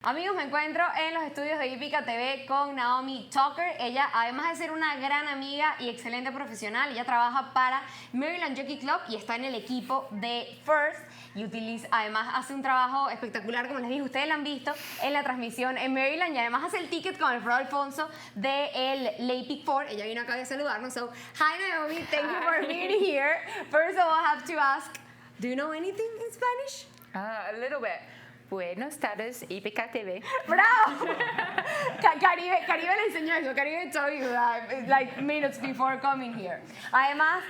Amigos, me encuentro en los estudios de Hípica TV con Naomi Tukker. Ella, además de ser una gran amiga y excelente profesional, ella trabaja para Maryland Jockey Club y está en el equipo de First. Y además hace un trabajo espectacular, como les dije, ustedes la han visto en la transmisión en Maryland. Y además hace el ticket con Alfredo Alfonso del Late Pick 4. Ella vino acá a saludarnos. So, hi Naomi, thank you for being here. First of all, I have to ask, do you know anything in Spanish? A little bit. Buenos tardes, Hípica TV. ¡Bravo! Caribe le enseñó eso. Caribe told you that like minutes before coming here. Además,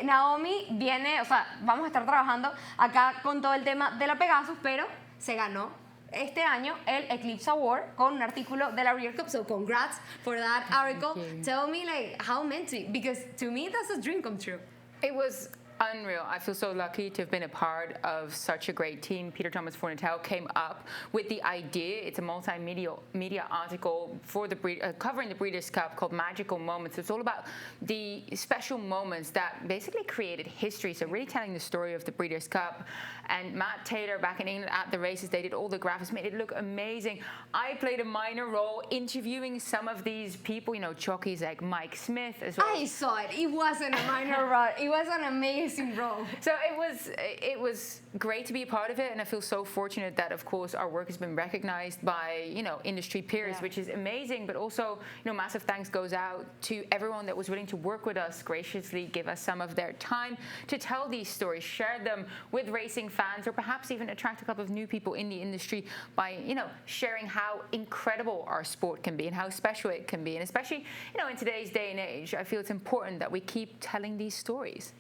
Naomi viene, o sea, vamos a estar trabajando acá con todo el tema de la Pegasus, pero se ganó este año el Eclipse Award con un artículo de la Breeders' Cup. So congrats for that article. Tell me like how meant it, because to me that's a dream come true. It was unreal. I feel so lucky to have been a part of such a great team. Peter Thomas Fornatel came up with the idea. It's a multimedia article for the covering the Breeders' Cup called Magical Moments. It's all about the special moments that basically created history. So really telling the story of the Breeders' Cup. And Matt Taylor back in England at the races, they did all the graphics, made it look amazing. I played a minor role interviewing some of these people, you know, jockeys like Mike Smith as well. I saw it. It wasn't a minor role. It was an amazing role. So it was great to be a part of it, and I feel so fortunate that, of course, our work has been recognized by, you know, industry peers, which is amazing. But also, you know, massive thanks goes out to everyone that was willing to work with us, graciously give us some of their time to tell these stories, share them with racing fans, or perhaps even attract a couple of new people in the industry by, you know, sharing how incredible our sport can be and how special it can be. And especially, you know, in today's day and age, I feel it's important that we keep telling these stories.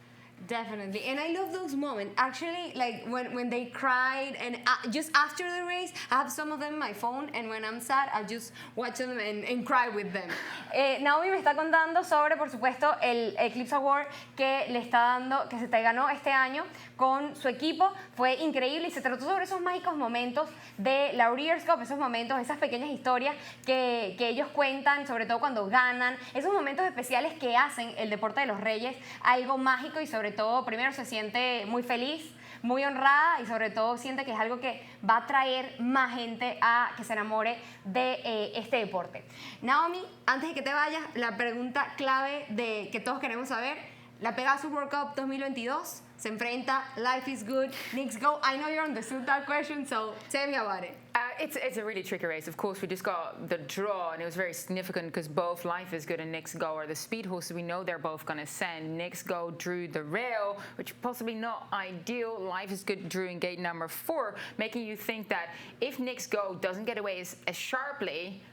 Definitely, and I love those moments. Actually, like when they cried, and just after the race, I have some of them on my phone, and when I'm sad, I just watch them and cry with them. Naomi me está contando sobre, por supuesto, el Eclipse Award que le está dando, que se te ganó este año con su equipo. Fue increíble y se trató sobre esos mágicos momentos de la Breeders' Cup, esos momentos, esas pequeñas historias que ellos cuentan, sobre todo cuando ganan, esos momentos especiales que hacen el deporte de los reyes algo mágico, y sobre todo, primero se siente muy feliz, muy honrada, y sobre todo siente que es algo que va a traer más gente a que se enamore de este deporte. Naomi, antes de que te vayas, la pregunta clave de que todos queremos saber: la Pegasus World Cup 2022 se enfrenta Life is Good, Knicks Go. I know you're understood that question, so tell me about it. It's a really tricky race. Of course, we just got the draw, and it was very significant because both Life is Good and Knicks Go are the speed horses we know they're both going to send. Knicks Go drew the rail, which possibly not ideal. Life is Good drew in gate number 4, making you think that if Knicks Go doesn't get away as sharply,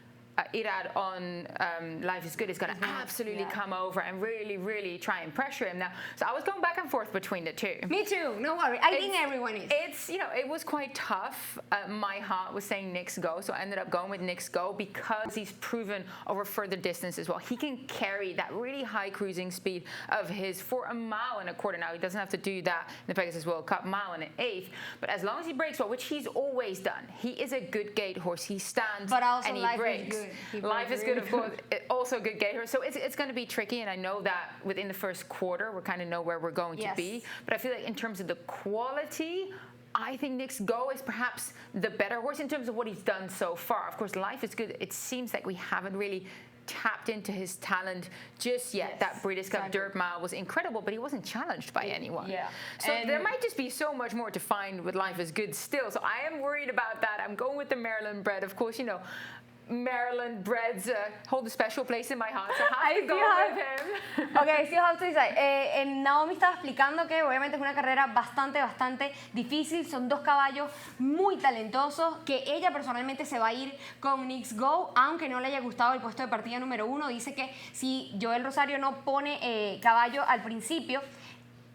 Irad on Life is Good is going to absolutely come over and really, really try and pressure him. Now, so I was going back and forth between the two. Me too, no worry. I think everyone is. It's, you know, it was quite tough. My heart was saying Knicks Go, so I ended up going with Knicks Go because he's proven over further distance as well. He can carry that really high cruising speed of his for a mile and a quarter. Now, he doesn't have to do that in the Pegasus World Cup, mile and an eighth, but as long as he breaks well, which he's always done, he is a good gate horse. He stands and he breaks. Life is Good, of course, also good gate horse. So it's going to be tricky, and I know that within the first quarter, we kind of know where we're going to be. But I feel like in terms of the quality, I think Knicks Go is perhaps the better horse in terms of what he's done so far. Of course, Life is Good, it seems like we haven't really tapped into his talent just yet. That Breeders' Cup Dirt Mile was incredible, but he wasn't challenged by anyone. So there might just be so much more to find with Life is Good still. So I am worried about that. I'm going with the Maryland bred. Of course, you know, Maryland breds hold a special place in my heart, so I have to go with him. Okay, I still have to decide. Naomi estaba explicando que obviamente es una carrera bastante difícil. Son dos caballos muy talentosos, que ella personalmente se va a ir con Knicks Go, aunque no le haya gustado el puesto de partida número 1. Dice que si Joel Rosario no pone caballo al principio,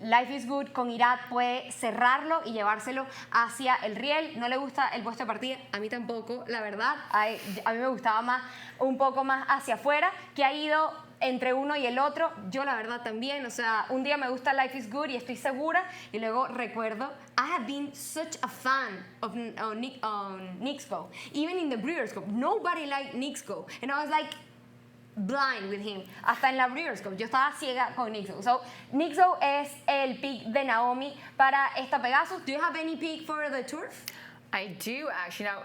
Life is Good con Irad puede cerrarlo y llevárselo hacia el riel. No le gusta el puesto de partida, a mí tampoco, la verdad. A mí me gustaba un poco más hacia afuera, que ha ido entre uno y el otro. Yo la verdad también, o sea, un día me gusta Life is Good y estoy segura, y luego recuerdo, I have been such a fan of Knicks Go. Even in the Breeders' Cup, nobody liked Knicks Go, and I was like blind with him. Hasta en la Breeders' Cup yo estaba ciega con Knicks Go. So Knicks Go es el pick de Naomi para esta Pegasus. Do you have any pick for the turf? I do actually. Now,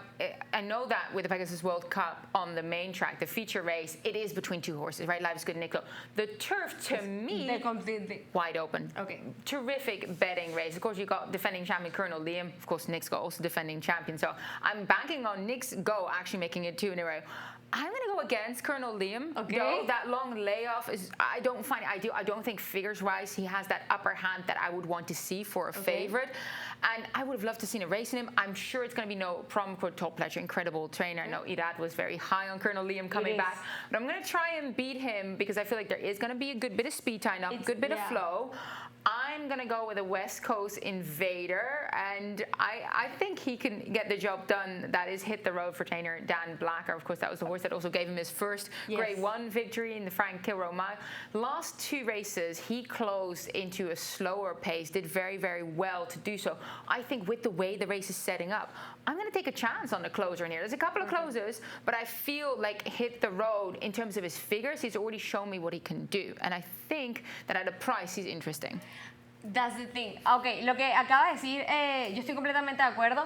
I know that with the Pegasus World Cup on the main track, the feature race, it is between two horses, right? Life is Good, Nick Lowe. The turf, to me, They're completely wide open. Okay. Terrific betting race. Of course, you got defending champion Colonel Liam. Of course, Nick's got also defending champion. So I'm banking on Nick's go actually making it 2 in a row. I'm going to go against Colonel Liam. Okay. Though that long layoff is, I don't find it ideal. I don't think figures-wise he has that upper hand that I would want to see for a favorite. And I would have loved to see a race in him. I'm sure it's going to be no problem for Top Pleasure, incredible trainer. I know Irad was very high on Colonel Liam coming back. But I'm going to try and beat him because I feel like there is going to be a good bit of speed tying up, a good bit of flow. I'm going to go with a West Coast Invader, and I think he can get the job done. That is Hit the Road for trainer Dan Blacker. Of course, that was the horse that also gave him his first Grade 1 victory in the Frank Kilroe Mile. Last 2 races, he closed into a slower pace, did very, very well to do so. I think with the way the race is setting up, I'm going to take a chance on the closer in here. There's a couple of closers, but I feel like Hit the Road, in terms of his figures, he's already shown me what he can do. And I think that at a price, he's interesting. That's the thing. Ok, lo que acaba de decir, yo estoy completamente de acuerdo.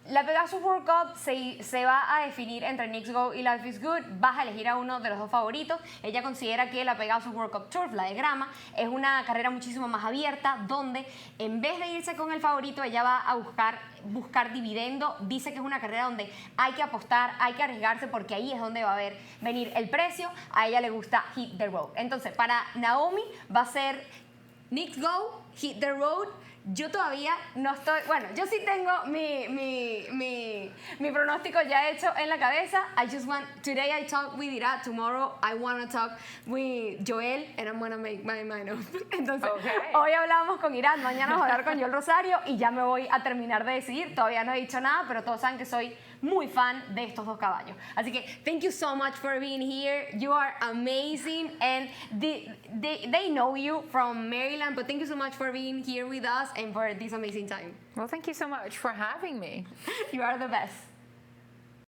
La Pegasus World Cup se va a definir entre Knicks Go y Life is Good. Vas a elegir a uno de los dos favoritos. Ella considera que la Pegasus World Cup Turf, la de grama, es una carrera muchísimo más abierta, donde en vez de irse con el favorito, ella va a buscar dividendo. Dice que es una carrera donde hay que apostar, hay que arriesgarse, porque ahí es donde va a venir el precio. A ella le gusta Hit the Road. Entonces, para Naomi va a ser Knicks Go, Hit the Road. Yo todavía no estoy... Bueno, yo sí tengo mi pronóstico ya hecho en la cabeza. I just want... Today I talk with Ira. Tomorrow I want to talk with Joel. And I'm going to make my mind up. Entonces, hoy hablamos con Ira. Mañana vamos a hablar con Joel Rosario. Y ya me voy a terminar de decidir. Todavía no he dicho nada, pero todos saben que soy muy fan de estos dos caballos. Así que, thank you so much for being here. You are amazing. And they know you from Maryland. But thank you so much for being here with us and for this amazing time. Well, thank you so much for having me. You are the best.